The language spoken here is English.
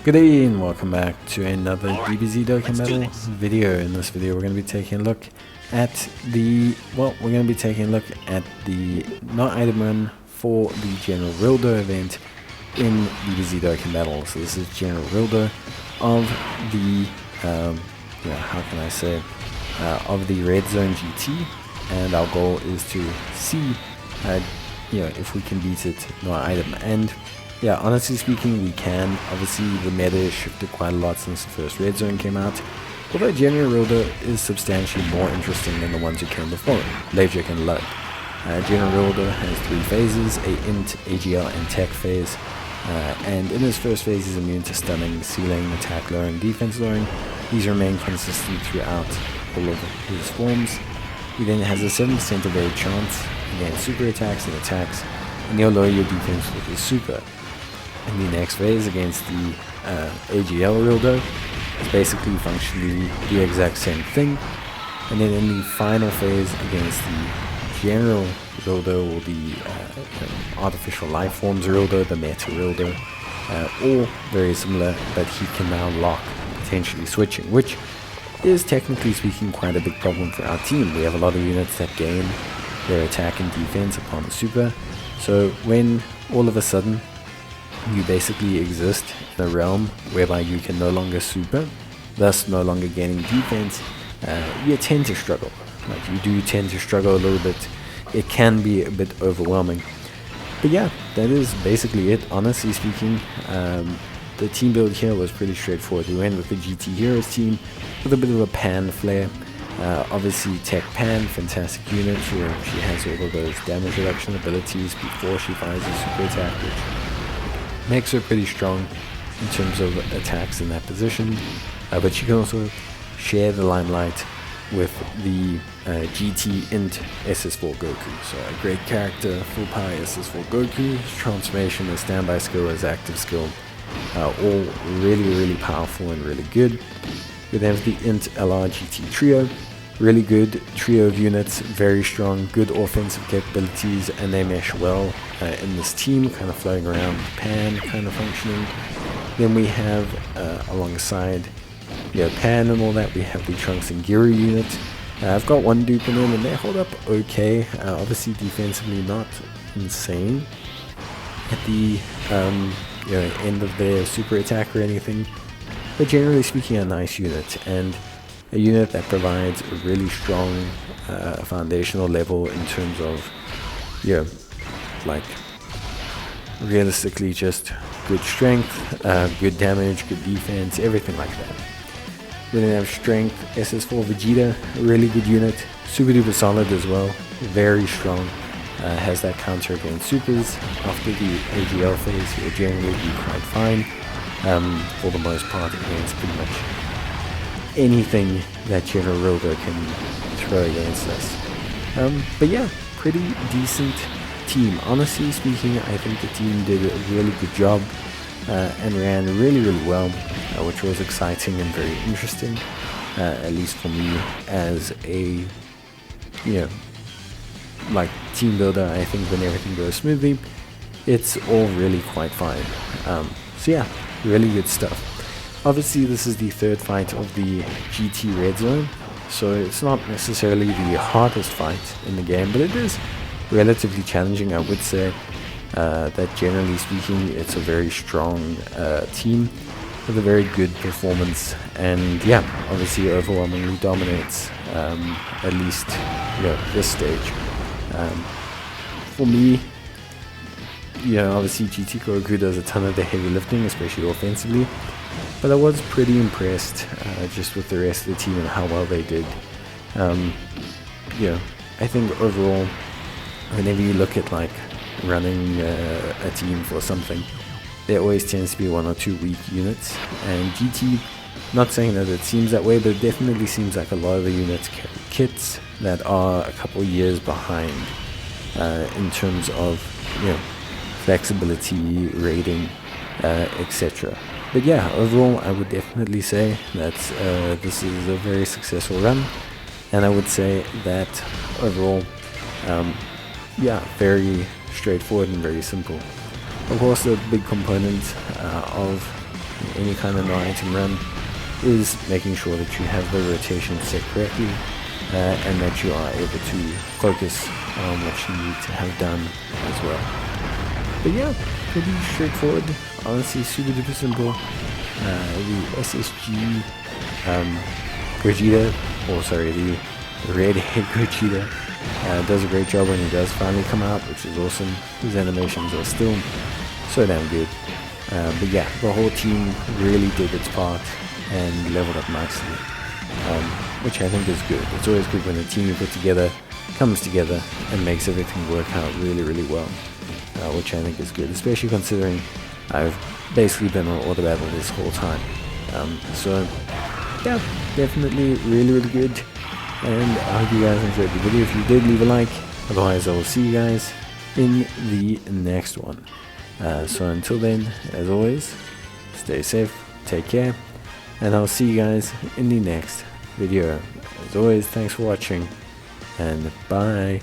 Good day and welcome back to another Dbz Dokkan Metal video. In this video we're going to be taking a look at the not item run for the General Rilldo event in Dbz Dokkan Metal. So this is General Rilldo of the of the Red Zone GT, and our goal is to see if we can beat it not item. And yeah, honestly speaking, we can. Obviously, the meta has shifted quite a lot since the first Red Zone came out. Although General Rilldo is substantially more interesting than the ones who came before it, Legic and Lug. General Rilldo has 3 phases, a int, AGL, and tech phase. And in his first phase, he's immune to stunning, sealing, attack lowering, defense lowering. These remain consistent throughout all of his forms. He then has a 7% evade chance against super attacks and attacks, and he'll lower your defense with his super. In the next phase against the AGL Rilldo, it's basically functionally the exact same thing. And then in the final phase against the General Rilldo, or the Artificial Life Forms Rilldo, the Meta Rilldo, all very similar, but he can now lock potentially switching, which is technically speaking quite a big problem for our team. We have a lot of units that gain their attack and defense upon the super, so when all of a sudden you basically exist in a realm whereby you can no longer super, thus no longer gaining defense, you tend to struggle. Like, you do tend to struggle a little bit. It can be a bit overwhelming. But yeah, that is basically it. Honestly speaking, the team build here was pretty straightforward. We went with the GT Heroes team with a bit of a Pan flair. Obviously Tech Pan, fantastic unit. She has all of those damage reduction abilities before she fires a super attack, which makes her pretty strong in terms of attacks in that position. But she can also share the limelight with the GT Int SS4 Goku. So a great character, full power SS4 Goku. His transformation, his standby skill, his active skill, all really powerful and really good. We then have the Int LR GT Trio. Really good trio of units, very strong, good offensive capabilities, and they mesh well in this team, kind of floating around Pan, kind of functioning. Then we have, alongside Pan and all that, we have the Trunks and Giru unit. I've got one dupe in them, and they hold up okay. Obviously defensively not insane at the end of their super attack or anything, but generally speaking a nice unit, and a unit that provides a really strong foundational level in terms of realistically just good strength, good damage, good defense, everything like that. We then have Strength SS4 Vegeta, a really good unit, super duper solid as well, very strong. Has that counter against supers. After the AGL phase, he'll generally be quite fine for the most part against pretty much anything that General Rilldo can throw against us. But yeah, pretty decent team. Honestly speaking, I think the team did a really good job and ran really well, which was exciting and very interesting, at least for me as a team builder. I think when everything goes smoothly, it's all really quite fine. So yeah, really good stuff. Obviously this is the third fight of the GT Red Zone, so it's not necessarily the hardest fight in the game, but it is relatively challenging. I would say that generally speaking it's a very strong team with a very good performance, and yeah, obviously overwhelmingly dominates at least this stage. For me, obviously GT Goku does a ton of the heavy lifting, especially offensively, but I was pretty impressed just with the rest of the team and how well they did. I think overall, whenever you look at running a team for something, there always tends to be 1 or 2 weak units, and GT, not saying that it seems that way, but it definitely seems like a lot of the units carry kits that are a couple years behind in terms of flexibility, rating, etc. But yeah, overall I would definitely say that this is a very successful run, and I would say that overall very straightforward and very simple. Of course, the big component of any kind of non-item run is making sure that you have the rotation set correctly, and that you are able to focus on what you need to have done as well. But yeah, pretty straightforward, honestly, super duper simple. The SSG Gogeta, or sorry, the redhead Gogeta does a great job when he does finally come out, which is awesome. His animations are still so damn good. But yeah, the whole team really did its part and leveled up nicely, which I think is good. It's always good when a team you put together comes together and makes everything work out really, really well, which I think is good, especially considering I've basically been on auto battle this whole time. So yeah, definitely really, really good, and I hope you guys enjoyed the video. If you did, leave a like. Otherwise, I will see you guys in the next one. So until then, as always, stay safe, take care, and I'll see you guys in the next video. As always, thanks for watching, and bye.